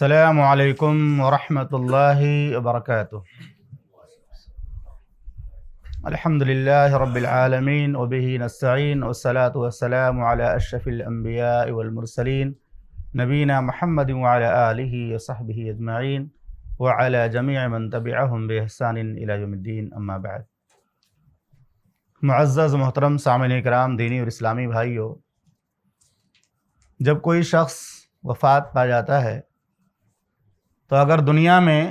السلام علیکم ورحمۃ اللہ وبرکاتہ۔ الحمد للہ رب العالمین وبہ نستعین والصلاة والسلام علی اشرف الانبیاء والمرسلین نبینا محمد وعلی آلہ وصحبہ اجمعین وعلی جمیع من تبعہم بإحسان الی یوم الدین، اما بعد۔ معزز محترم سامعین کرام، دینی اور اسلامی بھائیو، جب کوئی شخص وفات پا جاتا ہے تو اگر دنیا میں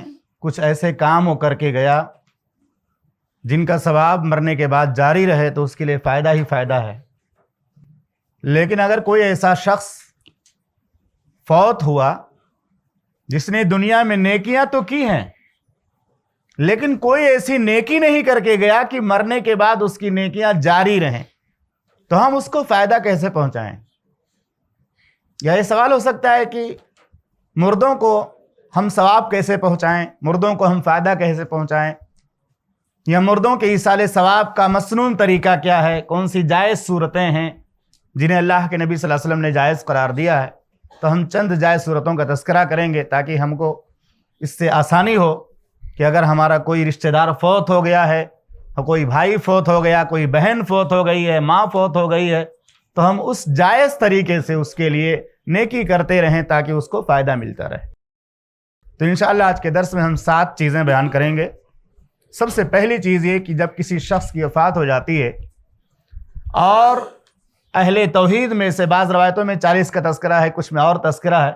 کچھ ایسے کام وہ کر کے گیا جن کا ثواب مرنے کے بعد جاری رہے تو اس کے لیے فائدہ ہی فائدہ ہے، لیکن اگر کوئی ایسا شخص فوت ہوا جس نے دنیا میں نیکیاں تو کی ہیں لیکن کوئی ایسی نیکی نہیں کر کے گیا کہ مرنے کے بعد اس کی نیکیاں جاری رہیں، تو ہم اس کو فائدہ کیسے پہنچائیں؟ یا یہ سوال ہو سکتا ہے کہ مردوں کو ہم ثواب کیسے پہنچائیں، مردوں کو ہم فائدہ کیسے پہنچائیں، یا مردوں کے ایصال ثواب کا مسنون طریقہ کیا ہے، کون سی جائز صورتیں ہیں جنہیں اللہ کے نبی صلی اللہ علیہ وسلم نے جائز قرار دیا ہے؟ تو ہم چند جائز صورتوں کا تذکرہ کریں گے تاکہ ہم کو اس سے آسانی ہو کہ اگر ہمارا کوئی رشتہ دار فوت ہو گیا ہے، کوئی بھائی فوت ہو گیا، کوئی بہن فوت ہو گئی ہے، ماں فوت ہو گئی ہے، تو ہم اس جائز طریقے سے اس کے لیے نیکی کرتے رہیں تاکہ اس کو فائدہ ملتا رہے۔ تو انشاءاللہ آج کے درس میں ہم 7 چیزیں بیان کریں گے۔ سب سے پہلی چیز یہ کہ جب کسی شخص کی وفات ہو جاتی ہے اور اہل توحید میں سے، بعض روایتوں میں 40 کا تذکرہ ہے، کچھ میں اور تذکرہ ہے،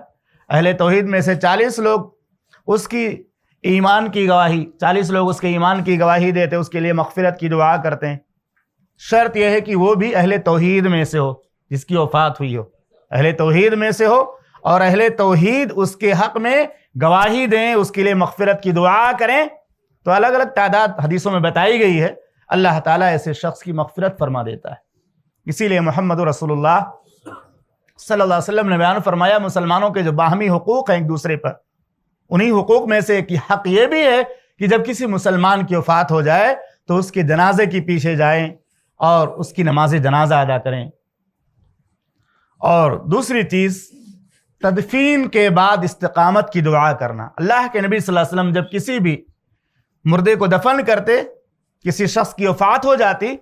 اہل توحید میں سے 40 لوگ اس کی ایمان کی گواہی 40 لوگ اس کے ایمان کی گواہی دیتے، اس کے لیے مغفرت کی دعا کرتے ہیں۔ شرط یہ ہے کہ وہ بھی اہل توحید میں سے ہو جس کی وفات ہوئی ہو، اہل توحید میں سے ہو اور اہل توحید اس کے حق میں گواہی دیں، اس کے لیے مغفرت کی دعا کریں۔ تو الگ الگ تعداد حدیثوں میں بتائی گئی ہے، اللہ تعالیٰ ایسے شخص کی مغفرت فرما دیتا ہے۔ اسی لیے محمد رسول اللہ صلی اللہ علیہ وسلم نے بیان فرمایا، مسلمانوں کے جو باہمی حقوق ہیں ایک دوسرے پر، انہی حقوق میں سے ایک حق یہ بھی ہے کہ جب کسی مسلمان کی وفات ہو جائے تو اس کے جنازے کے پیچھے جائیں اور اس کی نماز جنازہ ادا کریں۔ اور دوسری چیز، تدفین کے بعد استقامت کی دعا کرنا۔ اللہ کے نبی صلی اللہ علیہ وسلم جب کسی بھی مردے کو دفن کرتے، کسی شخص کی وفات ہو جاتی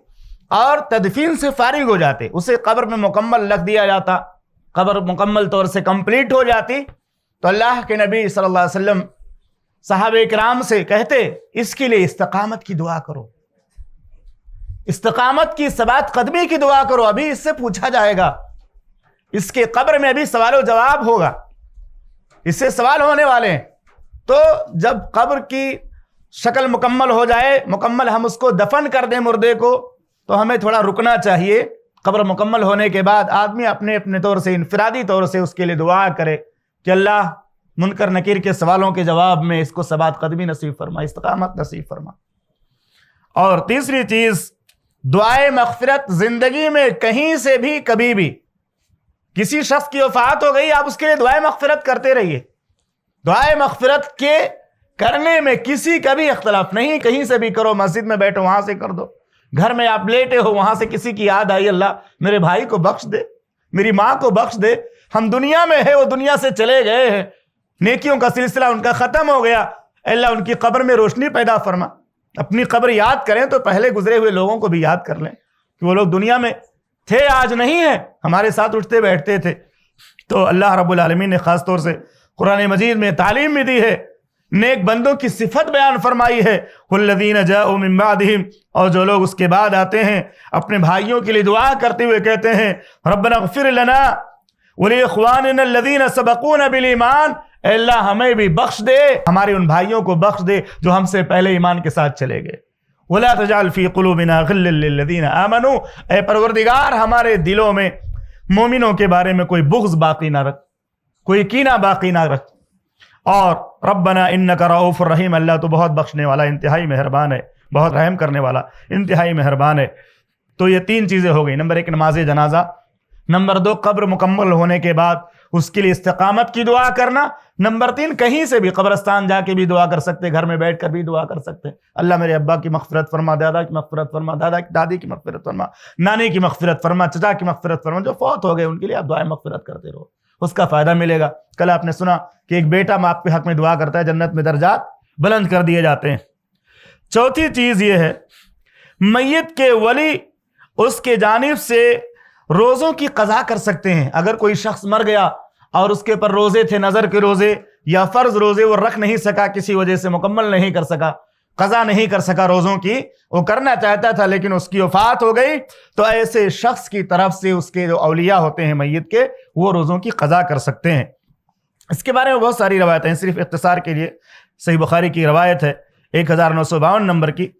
اور تدفین سے فارغ ہو جاتے، اسے قبر میں مکمل رکھ دیا جاتا، قبر مکمل طور سے کمپلیٹ ہو جاتی، تو اللہ کے نبی صلی اللہ علیہ وسلم صحابہ کرام سے کہتے اس کے لیے استقامت کی دعا کرو، استقامت کی ثبات قدمی کی دعا کرو، ابھی اس سے پوچھا جائے گا، اس کے قبر میں ابھی سوال و جواب ہوگا، اس سے سوال ہونے والے ہیں۔ تو جب قبر کی شکل مکمل ہو جائے، مکمل ہم اس کو دفن کر دیں مردے کو، تو ہمیں تھوڑا رکنا چاہیے۔ قبر مکمل ہونے کے بعد آدمی اپنے اپنے طور سے، انفرادی طور سے اس کے لیے دعا کرے کہ اللہ منکر نکیر کے سوالوں کے جواب میں اس کو ثبات قدمی نصیب فرما، استقامت نصیب فرما۔ اور تیسری چیز، دعائے مغفرت۔ زندگی میں کہیں سے بھی کبھی بھی کسی شخص کی وفات ہو گئی، آپ اس کے لیے دعائے مغفرت کرتے رہیے۔ دعائے مغفرت کے کرنے میں کسی کا بھی اختلاف نہیں، کہیں سے بھی کرو، مسجد میں بیٹھو وہاں سے کر دو، گھر میں آپ لیٹے ہو وہاں سے کسی کی یاد آئی، اللہ میرے بھائی کو بخش دے، میری ماں کو بخش دے، ہم دنیا میں ہے وہ دنیا سے چلے گئے ہیں، نیکیوں کا سلسلہ ان کا ختم ہو گیا، اللہ ان کی قبر میں روشنی پیدا فرما۔ اپنی قبر یاد کریں تو پہلے گزرے ہوئے لوگوں کو بھی یاد کر لیں کہ وہ لوگ دنیا میں تھے، آج نہیں ہیں، ہمارے ساتھ اٹھتے بیٹھتے تھے۔ تو اللہ رب العالمین نے خاص طور سے قرآن مجید میں تعلیم بھی دی ہے، نیک بندوں کی صفت بیان فرمائی ہے، والذین جاءوا من بعدہم، اور جو لوگ اس کے بعد آتے ہیں اپنے بھائیوں کے لیے دعا کرتے ہوئے کہتے ہیں ربنا اغفر لنا ولاخواننا الذین سبقونا بالایمان، اے اللہ ہمیں بھی بخش دے، ہمارے ان بھائیوں کو بخش دے جو ہم سے پہلے ایمان کے ساتھ چلے گئے۔ ولا تجعل فی قلوبنا غلا للذین آمنوا، اے پروردگار ہمارے دلوں میں مومنوں کے بارے میں کوئی بغض باقی نہ رکھ، کوئی کینہ باقی نہ رکھ۔ اور ربنا انک رؤوف الرحیم، اللہ تو بہت بخشنے والا، انتہائی مہربان ہے، بہت رحم کرنے والا، انتہائی مہربان ہے۔ تو یہ 3 چیزیں ہو گئی، نمبر 1 نماز جنازہ، نمبر 2 قبر مکمل ہونے کے بعد اس کے لیے استقامت کی دعا کرنا، نمبر 3 کہیں سے بھی قبرستان جا کے بھی دعا کر سکتے، گھر میں بیٹھ کر بھی دعا کر سکتے، اللہ میرے ابا کی مغفرت فرما، دادا کی مغفرت فرما، دادی کی مغفرت فرما، نانی کی مغفرت فرما، چچا کی مغفرت فرما، جو فوت ہو گئے ان کے لیے آپ دعائیں مغفرت کرتے رہو۔ اس کا فائدہ ملے گا۔ کل آپ نے سنا کہ ایک بیٹا باپ کے حق میں دعا کرتا ہے، جنت میں درجات بلند کر دیے جاتے ہیں۔ چوتھی چیز یہ ہے، میت کے ولی اس کے جانب سے روزوں کی قضا کر سکتے ہیں۔ اگر کوئی شخص مر گیا اور اس کے پر روزے تھے، نظر کے روزے یا فرض روزے، وہ رکھ نہیں سکا، کسی وجہ سے مکمل نہیں کر سکا، قضا نہیں کر سکا روزوں کی، وہ کرنا چاہتا تھا لیکن اس کی وفات ہو گئی، تو ایسے شخص کی طرف سے اس کے جو اولیاء ہوتے ہیں میت کے، وہ روزوں کی قضا کر سکتے ہیں۔ اس کے بارے میں بہت ساری روایتیں ہیں، صرف اختصار کے لیے صحیح بخاری کی روایت ہے 1952 نمبر کی،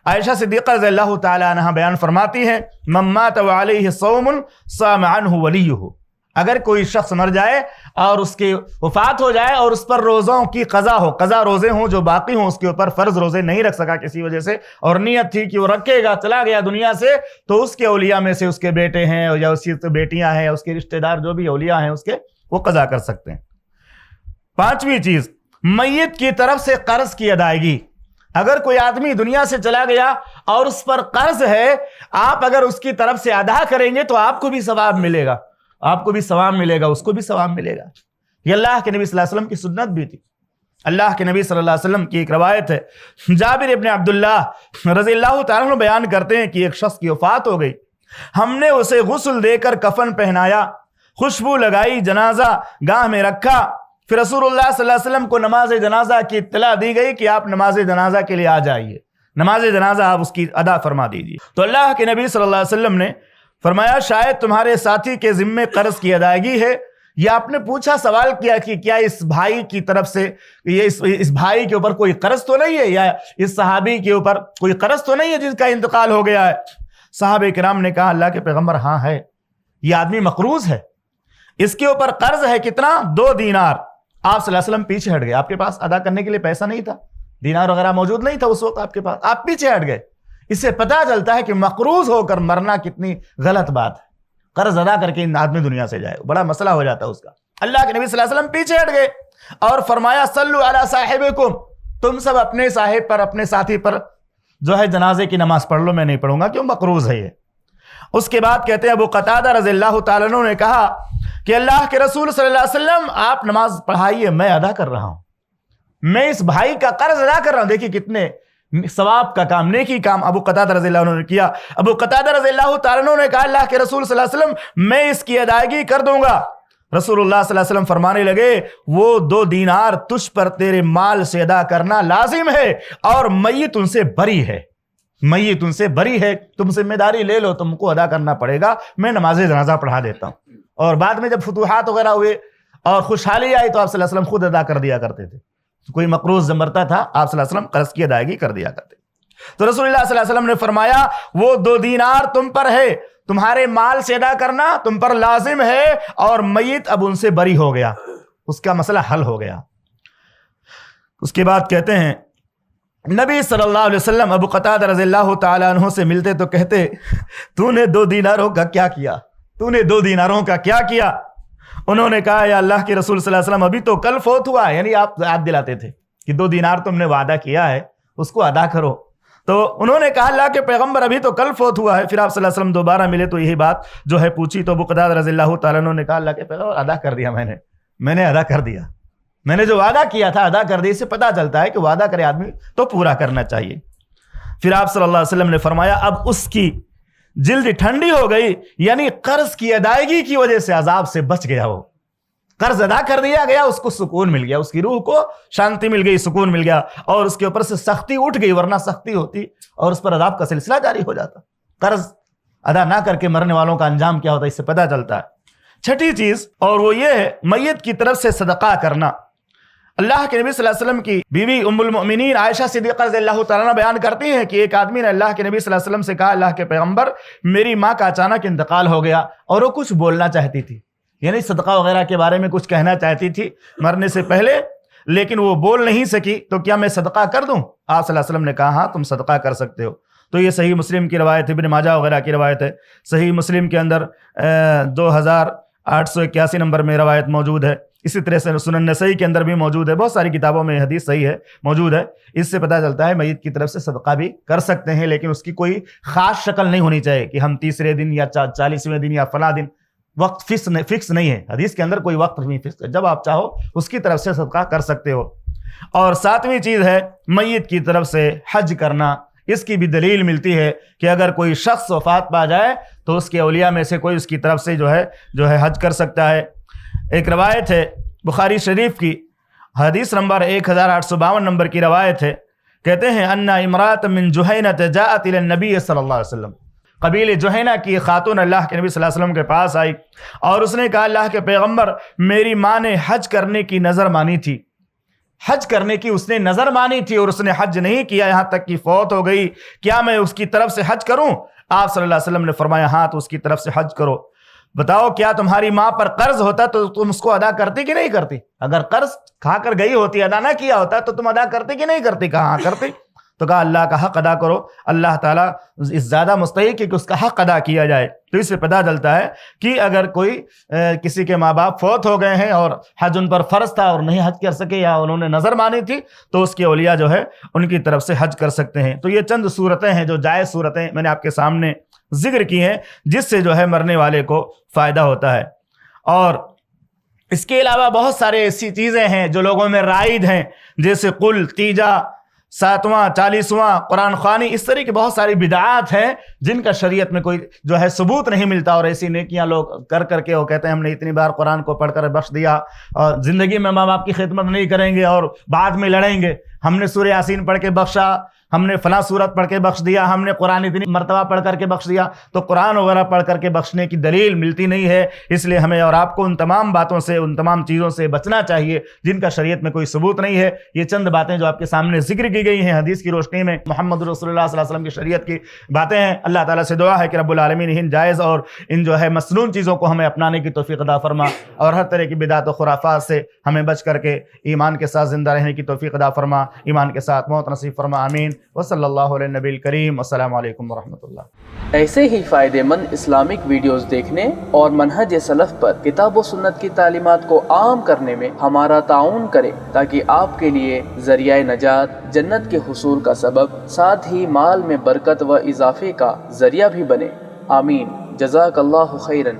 عائشہ صدیقہ رضی اللہ تعالی عنہ بیان فرماتی ہیں، من مات وعلیہ صوم صام عنہ ولیہ، اگر کوئی شخص مر جائے اور اس کی وفات ہو جائے اور اس پر روزوں کی قضا ہو، قضا روزے ہوں جو باقی ہوں، اس کے اوپر فرض روزے نہیں رکھ سکا کسی وجہ سے، اور نیت تھی کہ وہ رکھے گا، چلا گیا دنیا سے، تو اس کے اولیاء میں سے اس کے بیٹے ہیں یا اس کی بیٹیاں ہیں، اس کے رشتہ دار جو بھی اولیاء ہیں اس کے، وہ قضا کر سکتے ہیں۔ پانچویں چیز، میت کی طرف سے قرض کی ادائیگی۔ اگر کوئی آدمی دنیا سے چلا گیا اور اس پر قرض ہے، آپ اگر اس کی طرف سے ادا کریں گے تو آپ کو بھی ثواب ملے گا، آپ کو بھی ثواب ملے گا، اس کو بھی ثواب ملے گا۔ یہ اللہ کے نبی صلی اللہ علیہ وسلم کی سنت بھی تھی۔ اللہ کے نبی صلی اللہ علیہ وسلم کی ایک روایت ہے، جابر ابن عبداللہ رضی اللہ تعالیٰ عنہ بیان کرتے ہیں کہ ایک شخص کی وفات ہو گئی، ہم نے اسے غسل دے کر کفن پہنایا، خوشبو لگائی، جنازہ گاہ میں رکھا، پھر رسول اللہ صلی اللہ علیہ وسلم کو نماز جنازہ کی اطلاع دی گئی کہ آپ نماز جنازہ کے لیے آ جائیے، نماز جنازہ آپ اس کی ادا فرما دیجیے۔ تو اللہ کے نبی صلی اللہ علیہ وسلم نے فرمایا شاید تمہارے ساتھی کے ذمے قرض کی ادائیگی ہے، یا آپ نے پوچھا، سوال کیا کہ کیا اس بھائی کی طرف سے اس بھائی کے اوپر کوئی قرض تو نہیں ہے، یا اس صحابی کے اوپر کوئی قرض تو نہیں ہے جس کا انتقال ہو گیا ہے؟ صحابہ کرام نے کہا اللہ کے پیغمبر ہاں ہے، یہ آدمی مقروض ہے، اس کے اوپر قرض ہے، کتنا؟ 2 دینار۔ آپ صلی اللہ علیہ وسلم پیچھے ہٹ گئے، آپ کے پاس ادا کرنے کے لیے پیسہ نہیں تھا، دینار وغیرہ موجود نہیں تھا اس وقت آپ کے پاس، آپ پیچھے ہٹ گئے۔ اس سے پتہ چلتا ہے کہ مقروض ہو کر مرنا کتنی غلط بات ہے۔ قرض ادا کر کے آدمی دنیا سے جائے، بڑا مسئلہ ہو جاتا ہے اس کا۔ اللہ کے نبی صلی اللہ علیہ وسلم پیچھے ہٹ گئے اور فرمایا صلو علی صاحبکم، تم سب اپنے صاحب پر، اپنے ساتھی پر جو ہے جنازے کی نماز پڑھ لو، میں نہیں پڑھوں گا، کیوں؟ مقروض ہے یہ۔ اس کے بعد کہتے ہیں ابو قتادہ رضی اللہ تعالیٰ عنہ نے کہا کہ اللہ کے رسول صلی اللہ علیہ وسلم آپ نماز پڑھائیے، میں ادا کر رہا ہوں، میں اس بھائی کا قرض ادا کر رہا ہوں۔ دیکھیے کتنے ثواب کا کام، نیکی کام ابو قتادہ رضی اللہ عنہ نے کیا۔ ابو قتادہ رضی اللہ تعالیٰ عنہ نے کہا اللہ کے رسول صلی اللہ علیہ وسلم میں اس کی ادائیگی کر دوں گا۔ رسول اللہ صلی اللہ علیہ وسلم فرمانے لگے وہ 2 دینار تجھ پر تیرے مال سے ادا کرنا لازم ہے، اور میت ان سے بری ہے، میت ان سے بری ہے، تم ذمہ داری لے لو، تم کو ادا کرنا پڑے گا، میں نماز جنازہ پڑھا دیتا ہوں۔ اور بعد میں جب فتوحات وغیرہ ہوئے اور خوشحالی آئی تو آپ صلی اللہ علیہ وسلم خود ادا کر دیا کرتے تھے، کوئی مقروض مرتا تھا آپ صلی اللہ علیہ وسلم قرض کی ادائیگی کر دیا کرتے۔ تو رسول اللہ صلی اللہ علیہ وسلم نے فرمایا وہ 2 دینار تم پر ہے، تمہارے مال سے ادا کرنا تم پر لازم ہے، اور میت اب ان سے بری ہو گیا، اس کا مسئلہ حل ہو گیا۔ اس کے بعد کہتے ہیں نبی صلی اللہ علیہ وسلم ابو قتادہ رضی اللہ تعالیٰ عنہ سے ملتے تو کہتے تو نے 2 دیناروں کا کیا کیا، تو نے 2 دیناروں کا کیا کیا؟ انہوں نے کہا یا اللہ کے رسول صلی اللہ علیہ وسلم ابھی تو کل فوت ہوا ہے، یعنی آپ یاد دلاتے تھے کہ 2 دینار تم نے وعدہ کیا ہے اس کو ادا کرو۔ تو انہوں نے کہا اللہ کے پیغمبر ابھی تو کل فوت ہوا ہے۔ پھر آپ صلی اللہ علیہ وسلم دوبارہ ملے تو یہی بات جو ہے پوچھی، تو ابو قتادہ رضی اللہ تعالیٰ عنہ نے کہا اللہ کے پیغمبر ادا کر دیا، میں نے ادا کر دیا، میں نے جو وعدہ کیا تھا ادا کر دیا۔ اس سے پتہ چلتا ہے کہ وعدہ کرے آدمی تو پورا کرنا چاہیے۔ پھر آپ صلی اللہ علیہ وسلم نے فرمایا اب اس کی جلد ٹھنڈی ہو گئی، یعنی قرض کی ادائیگی کی وجہ سے عذاب سے بچ گیا، وہ قرض ادا کر دیا گیا، اس کو سکون مل گیا، اس کی روح کو شانتی مل گئی، سکون مل گیا، اور اس کے اوپر سے سختی اٹھ گئی، ورنہ سختی ہوتی اور اس پر عذاب کا سلسلہ جاری ہو جاتا۔ قرض ادا نہ کر کے مرنے والوں کا انجام کیا ہوتا ہے، اس سے پتہ چلتا ہے۔ چھٹی چیز اور وہ یہ ہے میت کی طرف سے صدقہ کرنا۔ اللہ کے نبی صلی اللہ علیہ وسلم کی بیوی ام المؤمنین عائشہ صدیقہ رضی اللہ تعالیٰ عنہ بیان کرتی ہیں کہ ایک آدمی نے اللہ کے نبی صلی اللہ علیہ وسلم سے کہا اللہ کے پیغمبر میری ماں کا اچانک انتقال ہو گیا اور وہ کچھ بولنا چاہتی تھی، یعنی صدقہ وغیرہ کے بارے میں کچھ کہنا چاہتی تھی مرنے سے پہلے، لیکن وہ بول نہیں سکی، تو کیا میں صدقہ کر دوں؟ آپ صلی اللہ علیہ وسلم نے کہا ہاں تم صدقہ کر سکتے ہو۔ تو یہ صحیح مسلم کی روایت ہے، ابن ماجہ وغیرہ کی روایت ہے، صحیح مسلم کے اندر 2881 نمبر میں روایت موجود ہے، اسی طرح سے سنن نسائی کے اندر بھی موجود ہے، بہت ساری کتابوں میں حدیث صحیح ہے موجود ہے۔ اس سے پتہ چلتا ہے میت کی طرف سے صدقہ بھی کر سکتے ہیں، لیکن اس کی کوئی خاص شکل نہیں ہونی چاہیے کہ ہم 30ویں دن یا 40ویں دن یا فلاں دن وقت فکس نہیں ہے، حدیث کے اندر کوئی وقت نہیں فکس ہے، جب آپ چاہو اس کی طرف سے صدقہ کر سکتے ہو۔ اور ساتویں چیز ہے میت کی طرف سے حج کرنا۔ اس کی بھی دلیل ملتی ہے کہ اگر کوئی شخص وفات پا جائے تو اس کے اولیاء میں سے کوئی اس کی طرف سے جو ہے حج کر سکتا ہے۔ ایک روایت ہے بخاری شریف کی، حدیث نمبر 1852 نمبر کی روایت ہے، کہتے ہیں ان امرات من جہینہ جاءت الی النبی صلی اللہ علیہ وسلم، قبیل جہینہ کی خاتون اللہ کے نبی صلی اللہ علیہ وسلم کے پاس آئی اور اس نے کہا اللہ کے پیغمبر، میری ماں نے حج کرنے کی نظر مانی تھی، حج کرنے کی اس نے نظر مانی تھی اور اس نے حج نہیں کیا یہاں تک کہ فوت ہو گئی، کیا میں اس کی طرف سے حج کروں؟ آپ صلی اللہ علیہ وسلم نے فرمایا ہاں تو اس کی طرف سے حج کرو۔ بتاؤ کیا تمہاری ماں پر قرض ہوتا تو تم اس کو ادا کرتی کہ نہیں کرتی؟ اگر قرض کھا کر گئی ہوتی، ادا نہ کیا ہوتا تو تم ادا کرتی کہ نہیں کرتی؟ کہا ہاں کرتی۔ تو کہا اللہ کا حق ادا کرو، اللہ تعالیٰ اس زیادہ مستحق ہے کہ اس کا حق ادا کیا جائے۔ تو اس سے پتہ چلتا ہے کہ اگر کوئی کسی کے ماں باپ فوت ہو گئے ہیں اور حج ان پر فرض تھا اور نہیں حج کر سکے یا انہوں نے نظر مانی تھی تو اس کے اولیاء جو ہے ان کی طرف سے حج کر سکتے ہیں۔ تو یہ چند صورتیں ہیں جو جائز صورتیں میں نے آپ کے سامنے ذکر کی ہیں جس سے جو ہے مرنے والے کو فائدہ ہوتا ہے۔ اور اس کے علاوہ بہت سارے ایسی چیزیں ہیں جو لوگوں میں رائج ہیں، جیسے قل، تیجا، 7واں 40واں قرآن خوانی، اس طرح کی بہت ساری بدعات ہیں جن کا شریعت میں کوئی جو ہے ثبوت نہیں ملتا، اور ایسی نیکیاں لوگ کر کے وہ کہتے ہیں ہم نے اتنی بار قرآن کو پڑھ کر بخش دیا اور زندگی میں ماں باپ کی خدمت نہیں کریں گے اور بعد میں لڑیں گے، ہم نے سورہ یاسین پڑھ کے بخشا، ہم نے فلاں سورت پڑھ کے بخش دیا، ہم نے قرآن اتنی مرتبہ پڑھ کر کے بخش دیا۔ تو قرآن وغیرہ پڑھ کر کے بخشنے کی دلیل ملتی نہیں ہے، اس لیے ہمیں اور آپ کو ان تمام باتوں سے، ان تمام چیزوں سے بچنا چاہیے جن کا شریعت میں کوئی ثبوت نہیں ہے۔ یہ چند باتیں جو آپ کے سامنے ذکر کی گئی ہیں حدیث کی روشنی میں محمد رسول اللہ صلی اللہ علیہ وسلم کی شریعت کی باتیں ہیں۔ اللہ تعالیٰ سے دعا ہے کہ رب العالمین ان جائز اور ان جو ہے مسنون چیزوں کو ہمیں اپنانے کی توفیق عطا فرما، اور ہر طرح کی بدعت و خرافات سے ہمیں بچ کر کے ایمان کے ساتھ زندہ رہنے کی توفیق عطا فرما، ایمان کے ساتھ موت نصیب فرما، آمین۔ وصلی اللہ علیہ نبی الکریم، السلام علیکم ورحمۃ اللہ۔ ایسے ہی فائدہ مند اسلامک ویڈیوز دیکھنے اور منہج سلف پر کتاب و سنت کی تعلیمات کو عام کرنے میں ہمارا تعاون کریں تاکہ آپ کے لیے ذریعہ نجات، جنت کے حصول کا سبب، ساتھ ہی مال میں برکت و اضافے کا ذریعہ بھی بنے۔ آمین۔ جزاک اللہ خیرن۔